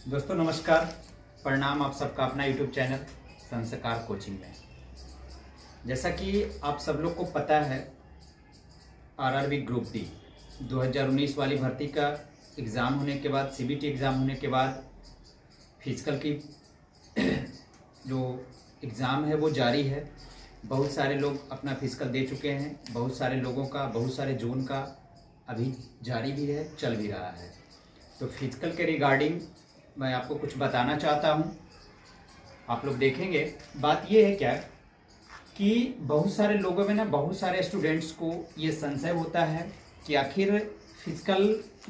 दोस्तों नमस्कार, प्रणाम। आप सबका अपना यूट्यूब चैनल संस्कार कोचिंग में। जैसा कि आप सब लोग को पता है, आरआरबी ग्रुप डी 2019 वाली भर्ती का एग्ज़ाम होने के बाद, सीबीटी एग्ज़ाम होने के बाद फिजिकल की जो एग्ज़ाम है वो जारी है। बहुत सारे लोग अपना फिजिकल दे चुके हैं। बहुत सारे लोगों का, बहुत सारे जोन का अभी जारी भी है, चल भी रहा है। तो फिजिकल के रिगार्डिंग मैं आपको कुछ बताना चाहता हूँ। आप लोग देखेंगे, बात ये है क्या कि बहुत सारे लोगों में ना, बहुत सारे स्टूडेंट्स को ये संशय होता है कि आखिर फिजिकल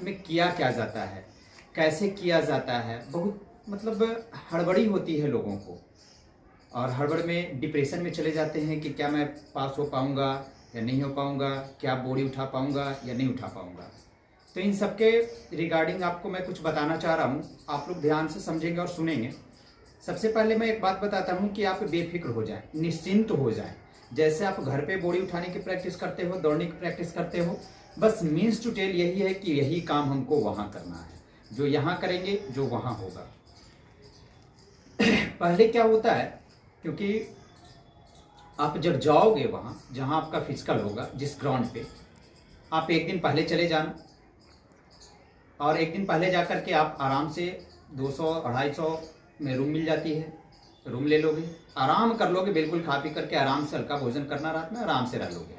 में किया क्या जाता है, कैसे किया जाता है। बहुत हड़बड़ी होती है लोगों को, और हड़बड़ में डिप्रेशन में चले जाते हैं कि क्या मैं पास हो पाऊँगा या नहीं हो पाऊँगा, क्या बोर्ड उठा पाऊँगा या नहीं उठा पाऊँगा। तो इन सब के रिगार्डिंग आपको मैं कुछ बताना चाह रहा हूँ। आप लोग ध्यान से समझेंगे और सुनेंगे। सबसे पहले मैं एक बात बताता हूँ कि आप बेफिक्र हो जाएं, निश्चिंत हो जाएं। जैसे आप घर पे बोरी उठाने की प्रैक्टिस करते हो, दौड़ने की प्रैक्टिस करते हो, बस मीन्स टू टेल यही है कि यही काम हमको वहाँ करना है। जो यहाँ करेंगे जो वहाँ होगा। पहले क्या होता है, क्योंकि आप जब जाओगे वहाँ जहाँ आपका फिजिकल होगा, जिस ग्राउंड पे, आप एक दिन पहले चले जाना, और एक दिन पहले जाकर के आप आराम से 200-250 में रूम मिल जाती है, रूम ले लोगे, आराम कर लोगे, बिल्कुल खा पी करके आराम से हल्का भोजन करना, रात में आराम से रह लोगे।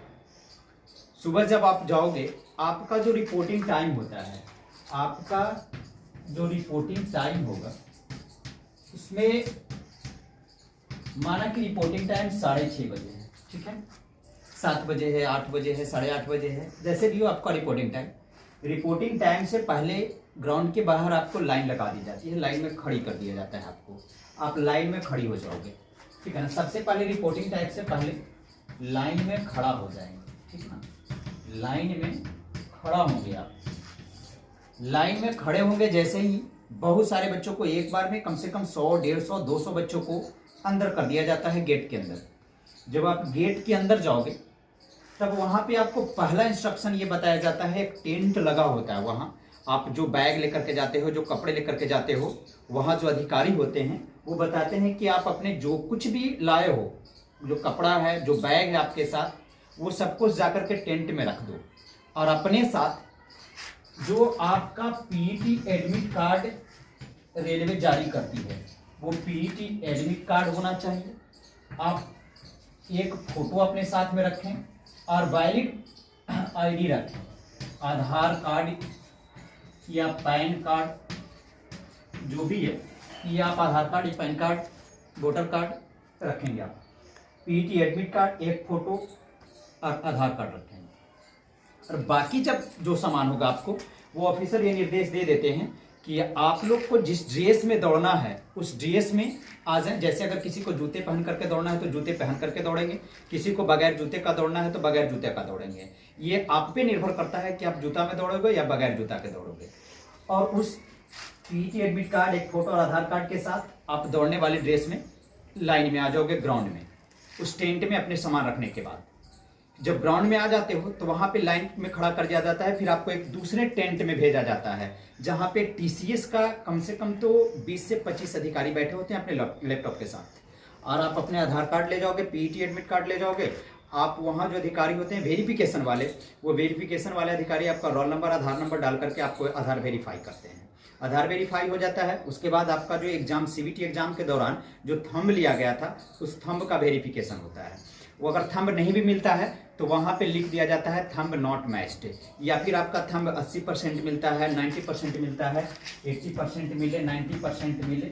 सुबह जब आप जाओगे, आपका जो रिपोर्टिंग टाइम होता है, आपका जो रिपोर्टिंग टाइम होगा उसमें माना कि रिपोर्टिंग टाइम 6:30 बजे है, ठीक है। 7 बजे है, 8 बजे है, 8:30 बजे है, जैसे भी हो आपका रिपोर्टिंग टाइम। रिपोर्टिंग टाइम से पहले ग्राउंड के बाहर आपको लाइन लगा दी जाती है, लाइन में खड़ी कर दिया जाता है आपको। आप लाइन में खड़ी हो जाओगे, ठीक है ना। सबसे पहले रिपोर्टिंग टाइम से पहले लाइन में खड़ा हो जाएंगे, ठीक है ना। लाइन में खड़ा होंगे आप। लाइन में खड़े होंगे जैसे ही, बहुत सारे बच्चों को एक बार में कम से कम 100, 150, 200 बच्चों को अंदर कर दिया जाता है गेट के अंदर। जब आप गेट के अंदर जाओगे तब वहां पे आपको पहला इंस्ट्रक्शन ये बताया जाता है, एक टेंट लगा होता है वहां। आप जो बैग लेकर के जाते हो, जो कपड़े लेकर के जाते हो, वहां जो अधिकारी होते हैं वो बताते हैं कि आप अपने जो कुछ भी लाए हो, जो कपड़ा है, जो बैग है आपके साथ, वो सब कुछ जाकर के टेंट में रख दो। और अपने साथ जो आपका पीईटी एडमिट कार्ड रेलवे जारी करती है, वो पीईटी एडमिट कार्ड होना चाहिए। आप एक फोटो अपने साथ में रखें और वैलिड आईडी रखें। आधार कार्ड या पैन कार्ड जो भी है, या आप आधार कार्ड या पैन कार्ड, वोटर कार्ड रखेंगे। आप पीईटी एडमिट कार्ड, एक फोटो और आधार कार्ड रखेंगे। और बाकी जब जो सामान होगा आपको, वो ऑफिसर ये निर्देश दे देते हैं कि आप लोग को जिस ड्रेस में दौड़ना है उस ड्रेस में आ जाए। जैसे अगर किसी को जूते पहन करके दौड़ना है तो जूते पहन करके दौड़ेंगे, किसी को बगैर जूते का दौड़ना है तो बगैर जूते का दौड़ेंगे। ये आप पे निर्भर करता है कि आप जूता में दौड़ोगे या बगैर जूता के दौड़ोगे। और उस पीईटी एडमिट कार्ड, एक फोटो और आधार कार्ड के साथ आप दौड़ने वाले ड्रेस में लाइन में आ जाओगे ग्राउंड में, उस टेंट में अपने सामान रखने के बाद। जब ग्राउंड में आ जाते हो तो वहां पे लाइन में खड़ा कर दिया जाता है। फिर आपको एक दूसरे टेंट में भेजा जाता है, जहां पे टीसीएस का कम से कम तो 20 से 25 अधिकारी बैठे होते हैं अपने लैपटॉप के साथ। और आप अपने आधार कार्ड ले जाओगे, पीईटी एडमिट कार्ड ले जाओगे। आप वहां जो अधिकारी होते हैं वेरिफिकेशन वाले, वो वेरिफिकेशन वाले अधिकारी आपका रोल नंबर, आधार नंबर डाल करके आपको आधार वेरीफाई करते हैं। आधार वेरीफाई हो जाता है, उसके बाद आपका जो एग्जाम, सीबीटी एग्जाम के दौरान जो थंब लिया गया था, उस थंब का वेरिफिकेशन होता है। वो अगर थंब नहीं भी मिलता है तो वहां पे लिख दिया जाता है थंब नॉट मैच्ड। या फिर आपका थंब 80% मिलता है, 90% मिलता है, 80% मिले, 90% मिले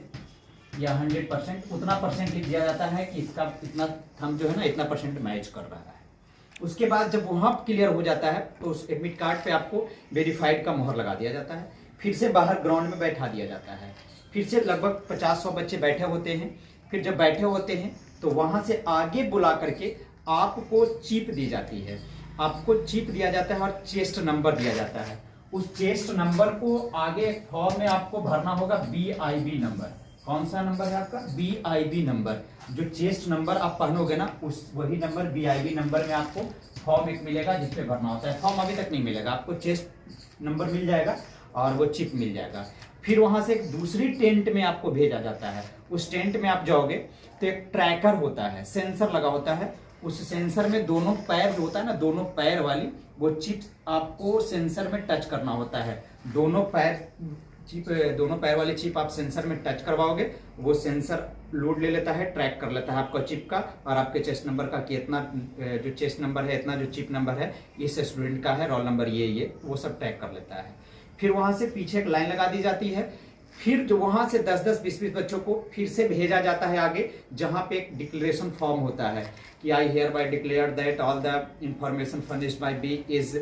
या 100%, उतना परसेंट लिख दिया जाता है कि इसका इतना थंब जो है ना, इतना परसेंट मैच कर रहा है। उसके बाद जब वहां क्लियर हो जाता है तो उस एडमिट कार्ड पे आपको वेरीफाइड का मोहर लगा दिया जाता है। फिर से बाहर ग्राउंड में बैठा दिया जाता है। फिर से लगभग 50-100 बच्चे बैठे होते हैं। फिर जब बैठे होते हैं तो वहां से आगे बुला करके आपको चिप दी जाती है। आपको चिप दिया जाता है और चेस्ट नंबर दिया जाता है। उस चेस्ट नंबर को आगे फॉर्म में आपको भरना होगा BIB नंबर। कौन सा नंबर है आपका? BIB number. जो चेस्ट नंबर आप पहनोगे ना, उस वही नंबर BIB नंबर में आपको फॉर्म एक मिलेगा जिसपे भरना होता है। फॉर्म अभी तक नहीं मिलेगा, आपको चेस्ट नंबर मिल जाएगा और वो चिप मिल जाएगा। फिर वहां से एक दूसरी टेंट में आपको भेजा जाता है। उस टेंट में आप जाओगे तो एक ट्रैकर होता है, सेंसर लगा होता है। उस सेंसर में दोनों पैर जो होता है ना, दोनों पैर वाली वो चिप आपको सेंसर में टच करना होता है। दोनों पैर वाली चिप आप सेंसर में टच करवाओगे, वो सेंसर लोड ले लेता है, ट्रैक कर लेता है आपका चिप का और आपके चेस्ट नंबर का कि इतना जो चेस्ट नंबर है, इतना जो चिप नंबर है इस स्टूडेंट का है, रोल नंबर ये वो सब ट्रैक कर लेता है। फिर वहां से पीछे एक लाइन लगा दी जाती है। फिर जो वहां से 10-10, 20-20 बच्चों को फिर से भेजा जाता है आगे, जहां पे एक डिक्लेरेशन फॉर्म होता है कि I hereby declare that all the information furnished by be is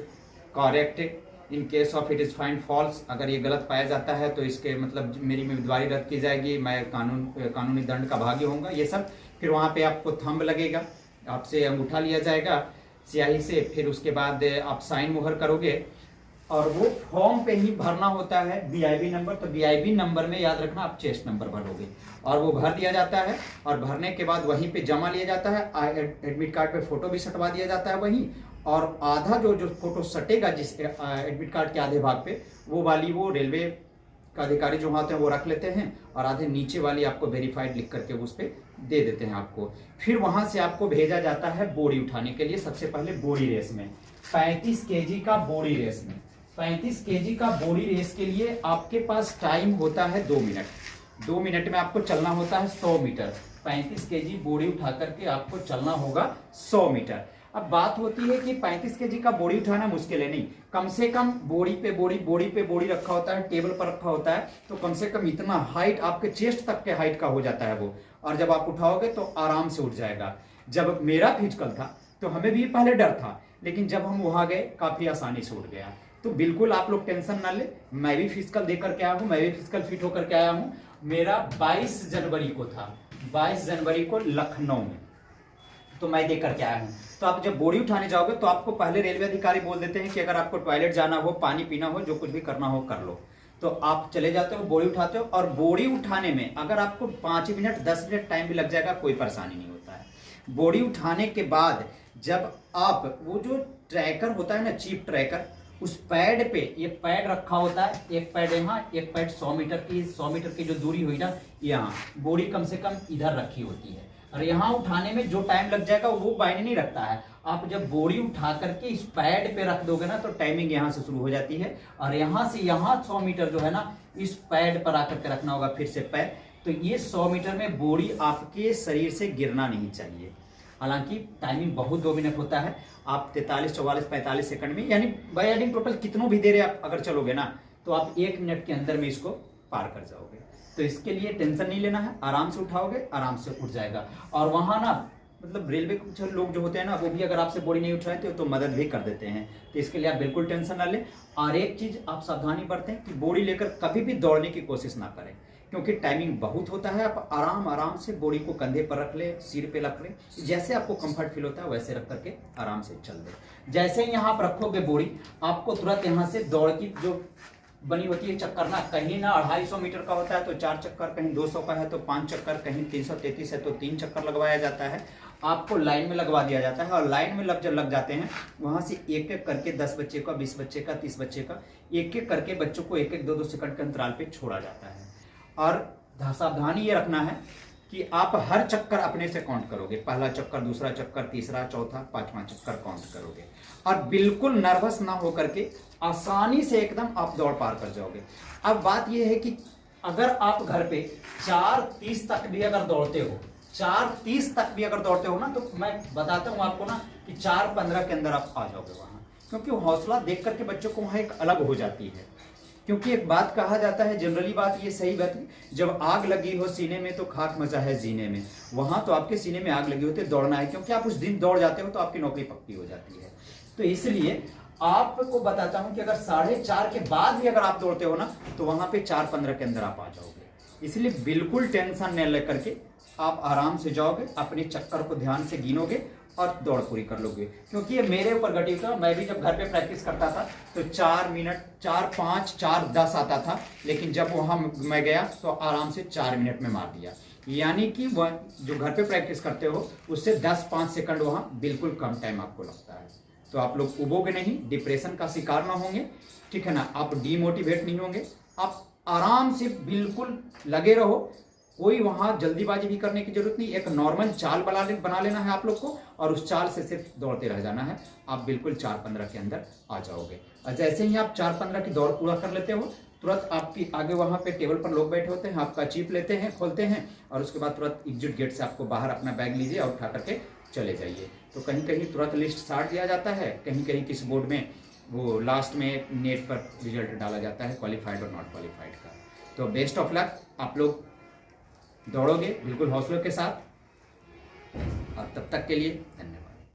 correct in case of it is find false. अगर ये गलत पाया जाता है तो इसके मतलब मेरी उम्मीदवारी रद्द की जाएगी, मैं कानूनी दंड का भागी होऊंगा, ये सब। फिर वहां पे आपको थंब लगेगा, आपसे अंगूठा लिया जाएगा स्याही से, फिर उसके बाद आप साइन मोहर करोगे और वो फॉर्म पे ही भरना होता है बीआईबी नंबर। तो बीआईबी नंबर में याद रखना आप चेस्ट नंबर भरोगे और वो भर दिया जाता है। और भरने के बाद वहीं पे जमा लिया जाता है। एडमिट कार्ड पे फोटो भी सटवा दिया जाता है वहीं, और आधा जो फोटो सटेगा जिस एडमिट कार्ड के आधे भाग पे, वो वाली वो रेलवे का अधिकारी जो होते हैं वो रख लेते हैं, और आधे नीचे वाली आपको वेरीफाइड लिख करके उस पर दे देते हैं आपको। फिर वहां से आपको भेजा जाता है बोरी उठाने के लिए। सबसे पहले बोरी रेस में 35 केजी का बोरी रेस में 35 केजी का बोरी रेस के लिए आपके पास टाइम होता है 2 मिनट। 2 मिनट में आपको चलना होता है 100 मीटर। 35 केजी बोरी उठा करके आपको चलना होगा 100 मीटर। अब बात होती है कि 35 केजी का बोरी उठाना मुश्किल है नहीं, कम से कम बोरी पे बोरी रखा होता है, टेबल पर रखा होता है, तो कम से कम इतना हाइट आपके चेस्ट तक के हाइट का हो जाता है वो, और जब आप उठाओगे तो आराम से उठ जाएगा। जब मेरा फिजिकल था तो हमें भी पहले डर था, लेकिन जब हम वहां गए काफी आसानी से उठ गया। तो बिल्कुल आप लोग टेंशन ना ले, मैं भी फिजिकल दे करके आया हूँ, मैं भी फिजिकल फिट होकर के आया हूँ। मेरा 22 जनवरी को था, 22 जनवरी को लखनऊ में, तो मैं दे करके आया हूँ। तो आप जब बोरी उठाने जाओगे तो आपको पहले रेलवे अधिकारी बोल देते हैं कि अगर आपको टॉयलेट जाना हो, पानी पीना हो, जो कुछ भी करना हो कर लो। तो आप चले जाते हो, बोरी उठाते हो, और बोरी उठाने में अगर आपको 5 मिनट 10 मिनट टाइम भी लग जाएगा, कोई परेशानी नहीं होता है। बोरी उठाने के बाद जब आप वो जो ट्रैकर होता है ना, चीप ट्रैकर, उस पैड पे ये पैड रखा होता है, एक पैड यहाँ, एक पैड 100 मीटर की जो दूरी हुई ना, यहाँ बोरी कम से कम इधर रखी होती है, और यहाँ उठाने में जो टाइम लग जाएगा वो मायने नहीं रखता है। आप जब बोरी उठा करके इस पैड पे रख दोगे ना, तो टाइमिंग यहाँ से शुरू हो जाती है, और यहाँ से यहाँ 100 मीटर जो है ना, इस पैड पर आकर के रखना होगा फिर से पैड। तो ये 100 मीटर में बोरी आपके शरीर से गिरना नहीं चाहिए। हालांकि टाइमिंग बहुत 2 मिनट होता है, आप 43, 44, 45 सेकंड में, यानी बाय एडिंग टोटल कितनों भी देर आप अगर चलोगे ना, तो आप 1 मिनट के अंदर में इसको पार कर जाओगे। तो इसके लिए टेंशन नहीं लेना है, आराम से उठाओगे, आराम से उठ जाएगा। और वहां ना मतलब रेलवे कुछ लोग जो होते हैं ना, वो भी अगर आपसे बोरी नहीं उठाते तो मदद भी कर देते हैं। तो इसके लिए आप बिल्कुल टेंशन ना लें। और एक चीज आप सावधानी बरतें कि बोरी लेकर कभी भी दौड़ने की कोशिश ना करें, क्योंकि टाइमिंग बहुत होता है। आप आराम से बोरी को कंधे पर रख ले, सिर पे रख ले, जैसे आपको कंफर्ट फील होता है वैसे रख करके आराम से चल दे। जैसे ही यहाँ आप रखोगे बोरी, आपको तुरंत यहाँ से दौड़ की जो बनी होती है चक्कर ना, कहीं ना 250 मीटर का होता है तो 4 चक्कर, कहीं 200 का है तो 5 चक्कर, कहीं 333 है तो 3 चक्कर लगवाया जाता है। आपको लाइन में लगवा दिया जाता है, और लाइन में जब लग जाते हैं, वहां से एक एक करके 10 बच्चे का, 20 बच्चे का, 30 बच्चे का, एक एक करके बच्चों को 1-1, 2-2 सेकंड के अंतराल पे छोड़ा जाता है। और सावधानी ये रखना है कि आप हर चक्कर अपने से काउंट करोगे, पहला चक्कर, दूसरा चक्कर, तीसरा, चौथा, 5वां चक्कर काउंट करोगे, और बिल्कुल नर्वस ना होकर के आसानी से एकदम आप दौड़ पार कर जाओगे। अब बात यह है कि अगर आप घर पे 4:30 तक भी अगर दौड़ते हो, 4:30 तक भी अगर दौड़ते हो ना, तो मैं बताता हूं आपको ना कि 4:15 के अंदर आप आ जाओगे वहां, क्योंकि हौसला देख करके बच्चों को वहां एक अलग हो जाती है। क्योंकि एक बात कहा जाता है, जनरली बात ये सही बात है, जब आग लगी हो सीने में तो खाक मजा है जीने में। वहां तो आपके सीने में आग लगी होती है, दौड़ना है, क्योंकि आप उस दिन दौड़ जाते हो तो आपकी नौकरी पक्की हो जाती है। तो इसलिए आपको बताता हूं कि अगर 4:30 के बाद भी अगर आप दौड़ते हो ना, तो वहां पे 4:15 के अंदर आप आ जाओगे। इसलिए बिल्कुल टेंशन न लेकर के आप आराम से जाओगे, अपने चक्कर को ध्यान से गिनोगे और दौड़ पूरी कर लोगे। क्योंकि ये मेरे ऊपर घटी था, मैं भी जब घर पे प्रैक्टिस करता था तो 4 मिनट, 4:05, 4:10 आता था, लेकिन जब वहां मैं गया तो आराम से 4 मिनट में मार दिया। यानी कि वह जो घर पे प्रैक्टिस करते हो उससे 10-5 सेकंड वहां बिल्कुल कम टाइम आपको लगता है। तो आप लोग उबोगे नहीं, डिप्रेशन का शिकार ना होंगे, ठीक है ना, आप डीमोटिवेट नहीं होंगे, आप आराम से बिल्कुल लगे रहो, कोई वहां जल्दीबाजी भी करने की जरूरत नहीं। एक नॉर्मल चाल बना लेना है आप लोग को और उस चाल से सिर्फ दौड़ते रह जाना है। आप बिल्कुल 4:15 के अंदर आ जाओगे। और जैसे ही आप 4:15 की दौड़ पूरा कर लेते हो, तुरंत आपकी आगे वहां पे टेबल पर लोग बैठे होते हैं, आपका चिप लेते हैं, खोलते हैं और उसके बाद तुरंत एग्जिट गेट से आपको बाहर अपना बैग लीजिए और उठा करके चले जाइए। तो कहीं कहीं तुरंत लिस्ट छाट दिया जाता है, कहीं कहीं किस बोर्ड में वो लास्ट में नेट पर रिजल्ट डाला जाता है क्वालिफाइड और नॉट क्वालिफाइड का। तो बेस्ट ऑफ लक, आप लोग दौड़ोगे बिल्कुल हौसलों के साथ। और तब तक के लिए धन्यवाद।